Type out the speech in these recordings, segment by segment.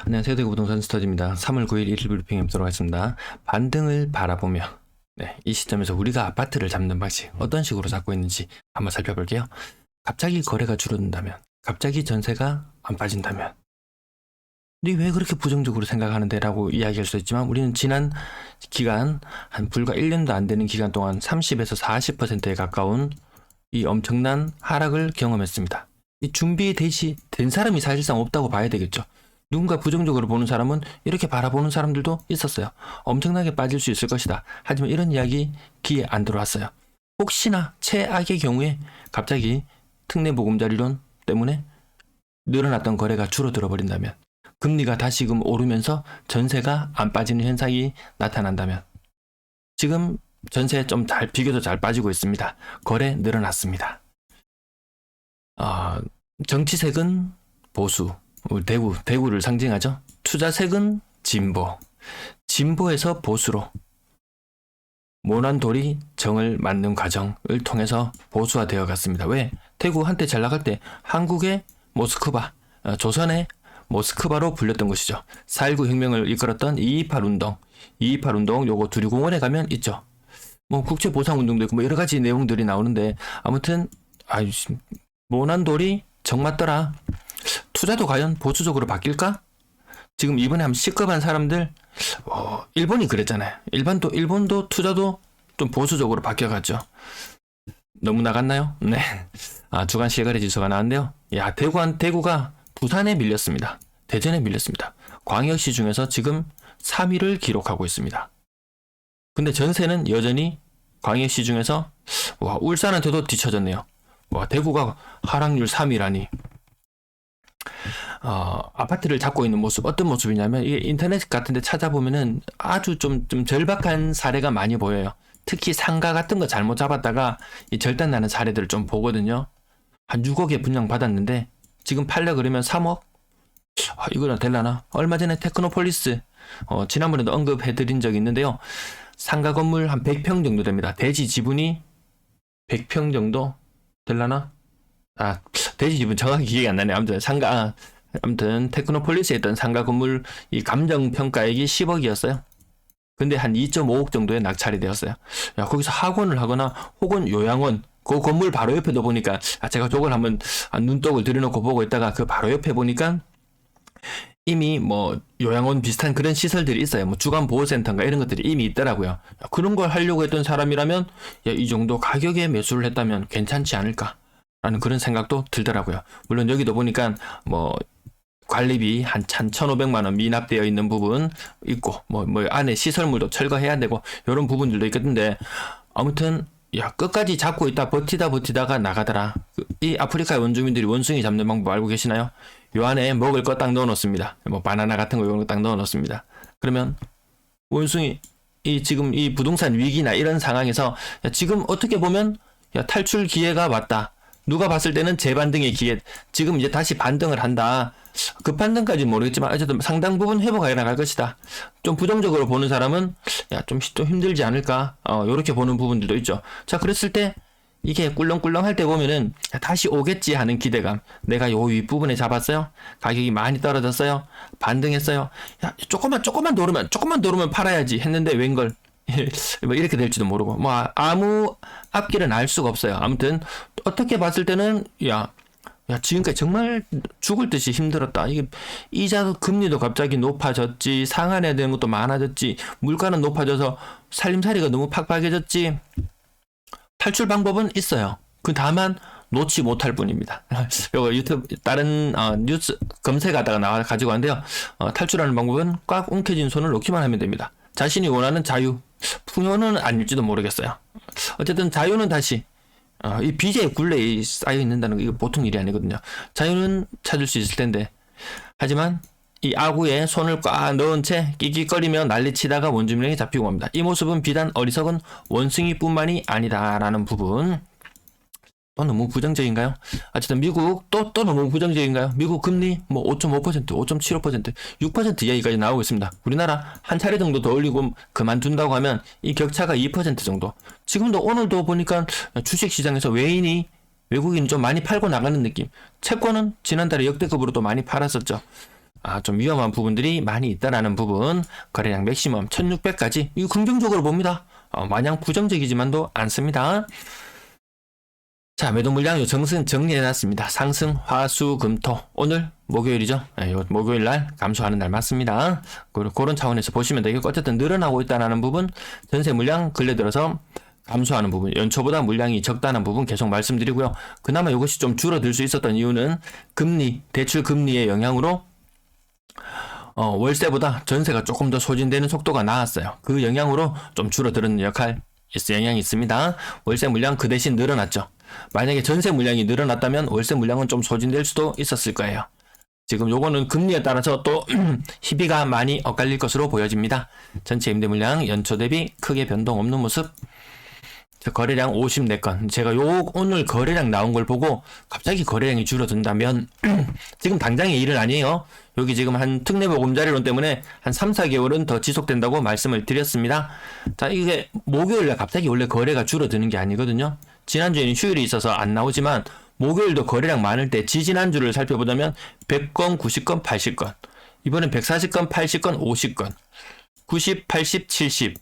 안녕하세요. 대구부동산 스터디입니다. 3월 9일 1일 브리핑에 입도록 하겠습니다. 반등을 바라보며 이 시점에서 우리가 아파트를 잡는 방식 어떤 식으로 잡고 있는지 한번 살펴볼게요. 갑자기 거래가 줄어든다면, 갑자기 전세가 안 빠진다면 니 왜 그렇게 부정적으로 생각하는데? 라고 이야기할 수 있지만 우리는 지난 기간 한 불과 1년도 안 되는 기간 동안 30에서 40%에 가까운 이 엄청난 하락을 경험했습니다. 이 준비된 사람이 사실상 없다고 봐야 되겠죠. 누군가 부정적으로 보는 사람은 이렇게 바라보는 사람들도 있었어요. 엄청나게 빠질 수 있을 것이다. 하지만 이런 이야기 귀에 안 들어왔어요. 혹시나 최악의 경우에 갑자기 특례보금자리론 때문에 늘어났던 거래가 줄어들어 버린다면, 금리가 다시금 오르면서 전세가 안 빠지는 현상이 나타난다면, 지금 전세 좀 비교도 잘 빠지고 있습니다. 거래 늘어났습니다. 정치색은 보수, 대구를 상징하죠. 투자색은 진보, 진보에서 보수로 모난돌이 정을 맞는 과정을 통해서 보수화되어 갔습니다. 왜? 대구 한때 잘 나갈 때 한국의 모스크바, 조선의 모스크바로 불렸던 것이죠. 4.19 혁명을 이끌었던 228 운동, 228 운동 요거 두류공원에 가면 있죠. 뭐 국제보상운동도 있고 뭐 여러 가지 내용들이 나오는데, 아무튼 모난돌이 정 맞더라. 투자도 과연 보수적으로 바뀔까? 지금 이번에 한번 시급한 사람들, 일본이 그랬잖아요. 일본도 투자도 좀 보수적으로 바뀌어갔죠. 너무 나갔나요? 네. 주간 실거래 지수가 나왔는데요. 대구가 부산에 밀렸습니다. 대전에 밀렸습니다. 광역시 중에서 지금 3위를 기록하고 있습니다. 근데 전세는 여전히 광역시 중에서 울산한테도 뒤처졌네요. 대구가 하락률 3위라니. 아파트를 잡고 있는 모습, 어떤 모습이냐면, 이게 인터넷 같은 데 찾아보면은 아주 좀 절박한 사례가 많이 보여요. 특히 상가 같은 거 잘못 잡았다가 이 절단 나는 사례들을 좀 보거든요. 한 6억에 분양 받았는데 지금 팔려 그러면 3억? 이거는 될라나? 얼마 전에 테크노폴리스, 지난번에도 언급해드린 적이 있는데요. 상가 건물 한 100평 정도 됩니다. 대지 지분이 100평 정도 될라나? 대지 지분 정확히 기억이 안 나네. 아무튼 테크노폴리스에 있던 상가 건물 이 감정 평가액이 10억이었어요. 근데 한 2.5억 정도에 낙찰이 되었어요. 거기서 학원을 하거나 혹은 요양원, 그 건물 바로 옆에도 보니까, 제가 저걸 한번 눈독을 들여놓고 보고 있다가 그 바로 옆에 보니까 이미 뭐 요양원 비슷한 그런 시설들이 있어요. 뭐 주간보호센터인가 이런 것들이 이미 있더라고요. 그런 걸 하려고 했던 사람이라면 이 정도 가격에 매수를 했다면 괜찮지 않을까 라는 그런 생각도 들더라고요. 물론 여기도 보니까 뭐 관리비 한 1,500만 원 미납되어 있는 부분 있고, 뭐 안에 시설물도 철거해야 되고 이런 부분들도 있겠는데, 아무튼 끝까지 잡고 있다 버티다가 나가더라. 이 아프리카 원주민들이 원숭이 잡는 방법 알고 계시나요? 요 안에 먹을 거 딱 넣어 놓습니다. 뭐 바나나 같은 거 이런 거 딱 넣어 놓습니다. 그러면 원숭이 지금 이 부동산 위기나 이런 상황에서 지금 어떻게 보면 탈출 기회가 왔다. 누가 봤을 때는 재반등의 기회, 지금 이제 다시 반등을 한다. 급반등까지는 모르겠지만 어쨌든 상당 부분 회복하게 나갈 것이다. 좀 부정적으로 보는 사람은 좀 힘들지 않을까, 요렇게 보는 부분들도 있죠. 자, 그랬을 때 이게 꿀렁꿀렁 할 때 보면은 다시 오겠지 하는 기대감. 내가 요 윗부분에 잡았어요. 가격이 많이 떨어졌어요. 반등했어요. 조금만 더 오르면 팔아야지 했는데 웬걸. 뭐 이렇게 될지도 모르고, 아무 앞길은 알 수가 없어요. 아무튼 어떻게 봤을 때는 지금까지 정말 죽을 듯이 힘들었다. 이게 이자도 금리도 갑자기 높아졌지, 상환해야 되는 것도 많아졌지, 물가는 높아져서 살림살이가 너무 팍팍해졌지. 탈출 방법은 있어요. 다만 놓지 못할 뿐입니다. 이거 유튜브 다른 뉴스 검색하다가 가지고 왔는데요. 탈출하는 방법은 꽉 움켜진 손을 놓기만 하면 됩니다. 자신이 원하는 자유, 풍요는 아닐지도 모르겠어요. 어쨌든 자유는 다시 이 빚의 굴레에 쌓여 있는다는 거, 이거 보통 일이 아니거든요. 자유는 찾을 수 있을 텐데, 하지만 이 아구에 손을 꽉 넣은 채 끽끽거리며 난리치다가 원주민에게 잡히고 맙니다. 이 모습은 비단 어리석은 원숭이뿐만이 아니다라는 부분. 또 너무 부정적인가요? 어쨌든 미국 또 너무 부정적인가요? 미국 금리 5.5%, 5.75%, 6% 이야기까지 나오고 있습니다. 우리나라 한 차례 정도 더 올리고 그만둔다고 하면 이 격차가 2% 정도. 지금도 오늘도 보니까 주식시장에서 외국인이 좀 많이 팔고 나가는 느낌. 채권은 지난달에 역대급으로 또 많이 팔았었죠. 좀 위험한 부분들이 많이 있다라는 부분, 거래량 맥시멈 1600까지 이거 긍정적으로 봅니다. 마냥 부정적이지만도 않습니다. 자, 매도 물량 요 정리해놨습니다. 상승, 화, 수, 금, 토. 오늘 목요일이죠. 요 목요일 날 감소하는 날 맞습니다. 그런 차원에서 보시면 되겠고, 어쨌든 늘어나고 있다는 부분, 전세 물량 근래 들어서 감소하는 부분, 연초보다 물량이 적다는 부분 계속 말씀드리고요. 그나마 이것이 좀 줄어들 수 있었던 이유는 금리, 대출 금리의 영향으로 월세보다 전세가 조금 더 소진되는 속도가 나았어요. 그 영향으로 좀 줄어드는 영향이 있습니다. 월세 물량 그 대신 늘어났죠. 만약에 전세 물량이 늘어났다면 월세 물량은 좀 소진될 수도 있었을 거예요. 지금 요거는 금리에 따라서 또 희비가 많이 엇갈릴 것으로 보여집니다. 전체 임대 물량 연초 대비 크게 변동 없는 모습. 거래량 54건. 제가 오늘 거래량 나온 걸 보고 갑자기 거래량이 줄어든다면 지금 당장의 일은 아니에요. 여기 지금 한 특례보금자리론 때문에 한 3, 4개월은 더 지속된다고 말씀을 드렸습니다. 자, 이게 목요일날 갑자기 원래 거래가 줄어드는 게 아니거든요. 지난주에는 휴일이 있어서 안 나오지만 목요일도 거래량 많을 때 지지난주를 살펴보자면 100건, 90건, 80건. 이번엔 140건, 80건, 50건. 90, 80, 70.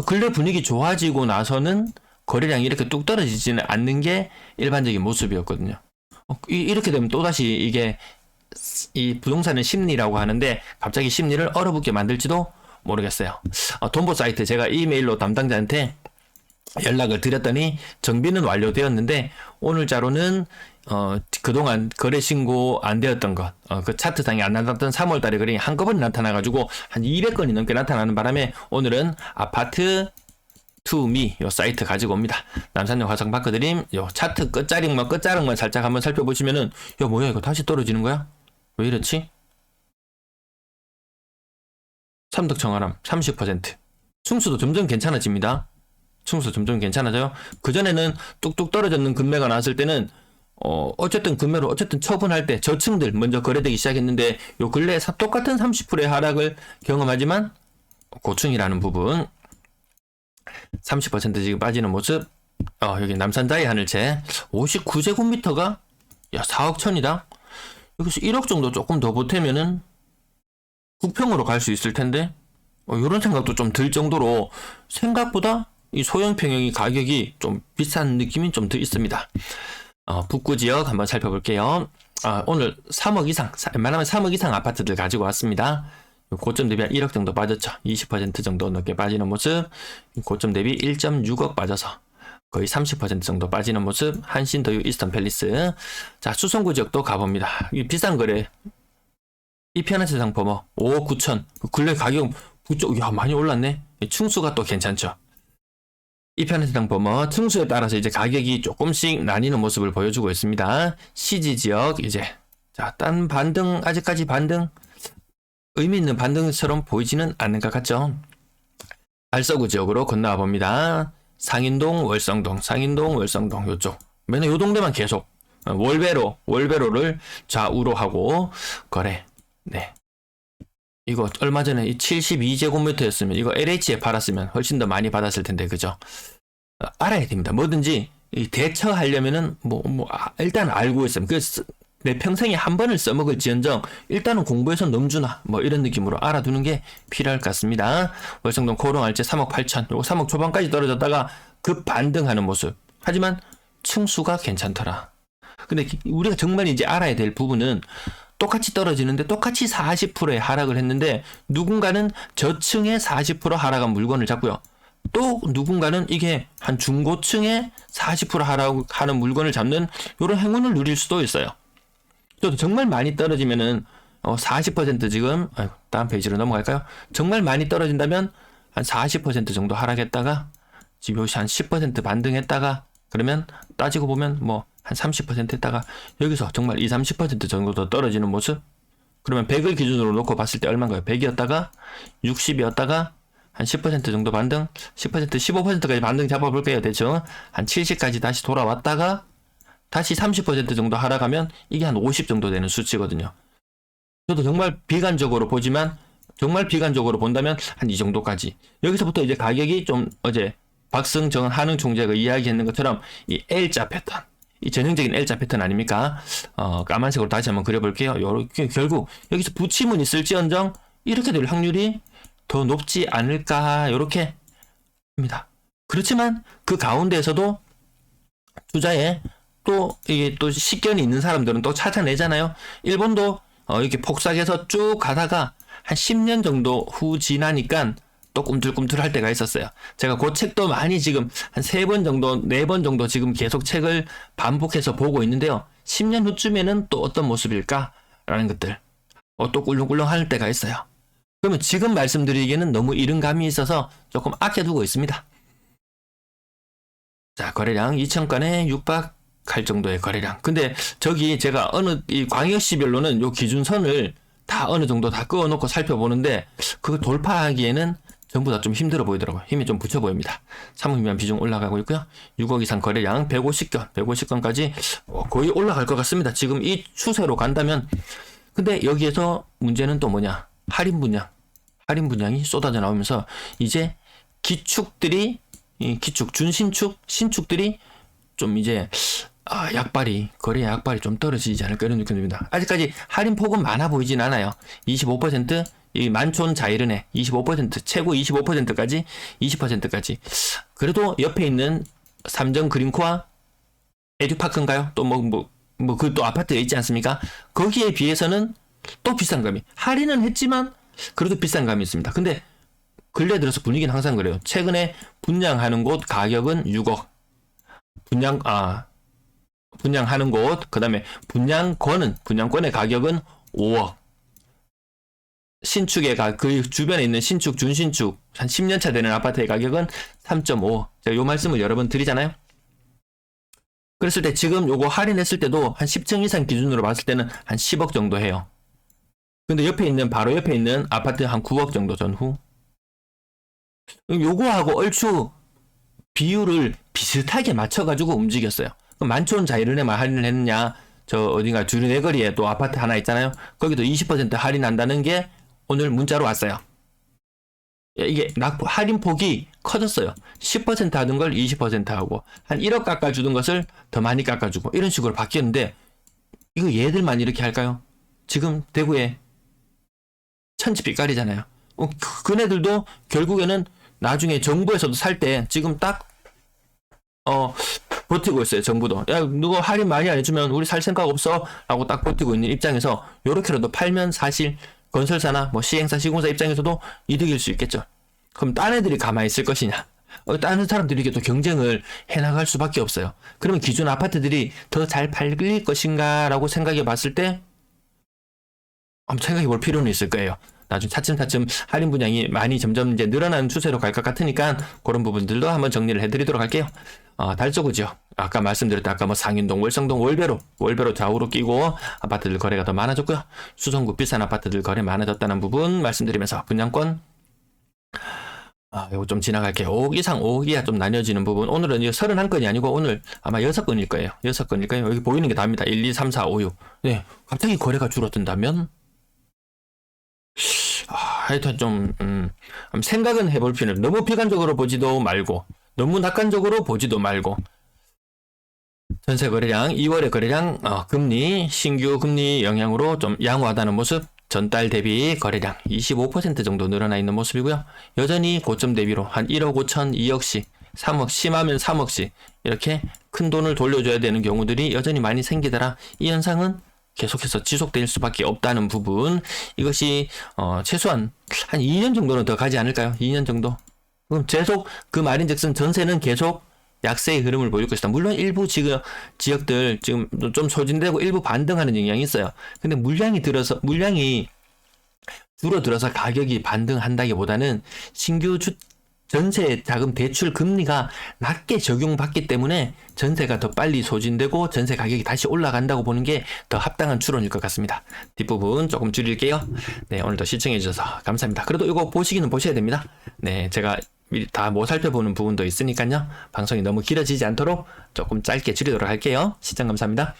근래 분위기 좋아지고 나서는 거래량이 이렇게 뚝 떨어지지는 않는 게 일반적인 모습이었거든요. 이렇게 되면 또다시 이게 이 부동산은 심리라고 하는데 갑자기 심리를 얼어붙게 만들지도 모르겠어요. 돈보 사이트 제가 이메일로 담당자한테 연락을 드렸더니 정비는 완료되었는데 오늘자로는 그동안 거래 신고 안 되었던 것, 그 차트상에 안 나타났던 3월달에 거래량이 한꺼번에 나타나가지고 한 200건이 넘게 나타나는 바람에 오늘은 아파트 투미 요 사이트 가지고 옵니다. 남산역 화성파크드림 요 차트 끝자락만 살짝 한번 살펴보시면은 뭐야 이거 다시 떨어지는 거야? 왜 이렇지? 삼덕청아람 30%. 충수도 점점 괜찮아집니다. 충수 점점 괜찮아져요. 그전에는 뚝뚝 떨어졌는 금매가 나왔을 때는 어쨌든 금매로 어쨌든 처분할 때 저층들 먼저 거래되기 시작했는데 요 근래에 똑같은 30%의 하락을 경험하지만 고층이라는 부분 30% 지금 빠지는 모습. 여기 남산자이 하늘채 59제곱미터가 4억 천이다. 여기서 1억 정도 조금 더 보태면은 국평으로 갈 수 있을 텐데 이런 생각도 좀 들 정도로 생각보다 이 소형 평형이 가격이 좀 비싼 느낌이 좀 더 있습니다. 북구 지역 한번 살펴볼게요. 오늘 3억 이상, 웬만하면 3억 이상 아파트들 가지고 왔습니다. 고점 대비 한 1억 정도 빠졌죠. 20% 정도 넘게 빠지는 모습. 고점 대비 1.6억 빠져서 거의 30% 정도 빠지는 모습. 한신더유 이스턴 팰리스. 자, 수성구 지역도 가봅니다. 이 비싼 거래. 이편한 세상 범어 5억 9천. 근래 가격 부쩍 많이 올랐네. 충수가 또 괜찮죠. 이편한 세상 범어 충수에 따라서 이제 가격이 조금씩 나뉘는 모습을 보여주고 있습니다. CG 지역 이제 딴 반등 아직까지 반등 의미 있는 반등처럼 보이지는 않는 것 같죠. 알서구 지역으로 건너와 봅니다. 상인동, 월성동 요쪽. 맨날 요 동네만 계속 월배로를 좌우로 하고 거래. 네. 이거 얼마 전에 72제곱미터였으면 이거 LH에 팔았으면 훨씬 더 많이 받았을 텐데 그죠? 알아야 됩니다. 뭐든지 대처하려면은 일단 알고 있으면 내 평생에 한 번을 써먹을 지언정 일단은 공부해서 넘주나 이런 느낌으로 알아두는 게 필요할 것 같습니다. 월성동 코롱알제 3억 8천 요거 3억 초반까지 떨어졌다가 급 반등하는 모습. 하지만 층수가 괜찮더라. 근데 우리가 정말 이제 알아야 될 부분은 똑같이 떨어지는데 똑같이 40%의 하락을 했는데 누군가는 저층에 40% 하락한 물건을 잡고요. 또 누군가는 이게 한 중고층에 40% 하락하는 물건을 잡는 이런 행운을 누릴 수도 있어요. 또 정말 많이 떨어지면은 40% 지금 다음 페이지로 넘어갈까요? 정말 많이 떨어진다면 한 40% 정도 하락했다가 지금 여기서 한 10% 반등했다가 그러면 따지고 보면 한 30% 했다가 여기서 정말 30% 정도 더 떨어지는 모습. 그러면 100을 기준으로 놓고 봤을 때 얼마인가요? 100이었다가 60이었다가 한 10% 정도 반등, 10% 15%까지 반등 잡아볼게요. 대충 한 70까지 다시 돌아왔다가 다시 30% 정도 하락하면 이게 한 50 정도 되는 수치거든요. 저도 정말 비관적으로 보지만 정말 비관적으로 본다면 한 이 정도까지. 여기서부터 이제 가격이 좀 어제 박승정 한흥 총재가 이야기했는 것처럼 이 L자 패턴 이 전형적인 L자 패턴 아닙니까? 까만색으로 다시 한번 그려볼게요. 요렇게 결국 여기서 붙임은 있을지언정 이렇게 될 확률이 더 높지 않을까 요렇게 합니다. 그렇지만 그 가운데에서도 투자에 또 이게 또 식견이 있는 사람들은 또 찾아내잖아요. 일본도 이렇게 폭삭해서 쭉 가다가 한 10년 정도 후 지나니까 또 꿈틀꿈틀할 때가 있었어요. 제가 그 책도 많이 지금 한 3번 정도, 4번 정도 지금 계속 책을 반복해서 보고 있는데요. 10년 후쯤에는 또 어떤 모습일까라는 것들 또 꿀렁꿀렁 할 때가 있어요. 그러면 지금 말씀드리기에는 너무 이른 감이 있어서 조금 아껴두고 있습니다. 자, 거래량 2,000건에 육박할 정도의 거래량. 근데 저기 제가 어느 이 광역시별로는 요 기준선을 다 어느 정도 다 그어놓고 살펴보는데 그걸 돌파하기에는 전부 다 좀 힘들어 보이더라고요. 힘이 좀 붙여 보입니다. 사모미만 비중 올라가고 있고요. 6억 이상 거래량 150건, 150건까지 거의 올라갈 것 같습니다. 지금 이 추세로 간다면. 근데 여기에서 문제는 또 뭐냐? 할인 분양이 쏟아져 나오면서 이제 기축들이 기축, 준신축, 신축들이 좀 이제 거래 약발이 좀 떨어지지 않을까 이런 느낌이 듭니다. 아직까지 할인 폭은 많아 보이진 않아요. 25%, 이 만촌 자이른에 25%, 최고 25%까지, 20%까지. 그래도 옆에 있는 삼정 그린코아 에듀파크인가요? 또 그 또 아파트에 있지 않습니까? 거기에 비해서는 또 비싼 감이. 할인은 했지만 그래도 비싼 감이 있습니다. 근데 근래 들어서 분위기는 항상 그래요. 최근에 분양하는 곳 가격은 6억. 분양하는 곳, 그 다음에 분양권의 가격은 5억. 그 주변에 있는 신축, 준신축, 한 10년차 되는 아파트의 가격은 3.5. 제가 요 말씀을 여러 번 드리잖아요. 그랬을 때 지금 요거 할인했을 때도 한 10층 이상 기준으로 봤을 때는 한 10억 정도 해요. 근데 바로 옆에 있는 아파트 한 9억 정도 전후. 요거하고 얼추 비율을 비슷하게 맞춰가지고 움직였어요. 만촌 자이른에만 할인을 했느냐, 저 어딘가 주류 내거리에 또 아파트 하나 있잖아요. 거기도 20% 할인한다는 게 오늘 문자로 왔어요. 이게 할인폭이 커졌어요. 10% 하던 걸 20% 하고, 한 1억 깎아주던 것을 더 많이 깎아주고, 이런 식으로 바뀌었는데, 이거 얘들만 이렇게 할까요? 지금 대구에 천지빛깔이잖아요. 그네들도 결국에는 나중에 정부에서도 살 때 지금 딱 버티고 있어요. 정부도 야 누가 할인 많이 안 해주면 우리 살 생각 없어 라고 딱 버티고 있는 입장에서 요렇게라도 팔면 사실 건설사나 시행사 시공사 입장에서도 이득일 수 있겠죠. 그럼 딴 애들이 가만히 있을 것이냐, 다른 사람들이 또 경쟁을 해나갈 수밖에 없어요. 그러면 기존 아파트들이 더 잘 팔릴 것인가 라고 생각해 봤을 때 한번 생각해 볼 필요는 있을 거예요. 나중에 차츰차츰 할인 분양이 많이 점점 이제 늘어나는 추세로 갈 것 같으니까 그런 부분들도 한번 정리를 해드리도록 할게요. 달서구지역 아까 말씀드렸던 상인동, 월성동, 월배로 좌우로 끼고 아파트들 거래가 더 많아졌고요. 수성구 비싼 아파트들 거래 많아졌다는 부분 말씀드리면서 분양권 요거 좀 지나갈게요. 5억 이상 5억 이하 좀 나뉘어지는 부분, 오늘은 31건이 아니고 오늘 아마 6건일 거예요. 6건일 거예요. 여기 보이는 게 답니다. 1, 2, 3, 4, 5, 6. 네, 갑자기 거래가 줄어든다면 하여튼 좀 생각은 해볼 필요는, 너무 비관적으로 보지도 말고 너무 낙관적으로 보지도 말고. 전세 거래량 2월의 거래량 신규 금리 영향으로 좀 양호하다는 모습. 전달 대비 거래량 25% 정도 늘어나 있는 모습이고요. 여전히 고점 대비로 한 1억 5천, 2억씩, 3억, 심하면 3억씩 이렇게 큰 돈을 돌려줘야 되는 경우들이 여전히 많이 생기더라. 이 현상은 계속해서 지속될 수밖에 없다는 부분. 이것이 최소한 한 2년 정도는 더 가지 않을까요? 2년 정도. 그럼 계속 그 말인즉슨 전세는 계속 약세의 흐름을 보일 것이다. 물론 일부 지역들 지금 좀 소진되고 일부 반등하는 영향이 있어요. 근데 물량이 줄어들어서 가격이 반등한다기보다는 신규 전세 자금 대출 금리가 낮게 적용받기 때문에 전세가 더 빨리 소진되고 전세 가격이 다시 올라간다고 보는 게 더 합당한 추론일 것 같습니다. 뒷부분 조금 줄일게요. 네, 오늘도 시청해 주셔서 감사합니다. 그래도 이거 보시기는 보셔야 됩니다. 네, 제가 미리 다 못 살펴보는 부분도 있으니까요. 방송이 너무 길어지지 않도록 조금 짧게 줄이도록 할게요. 시청 감사합니다.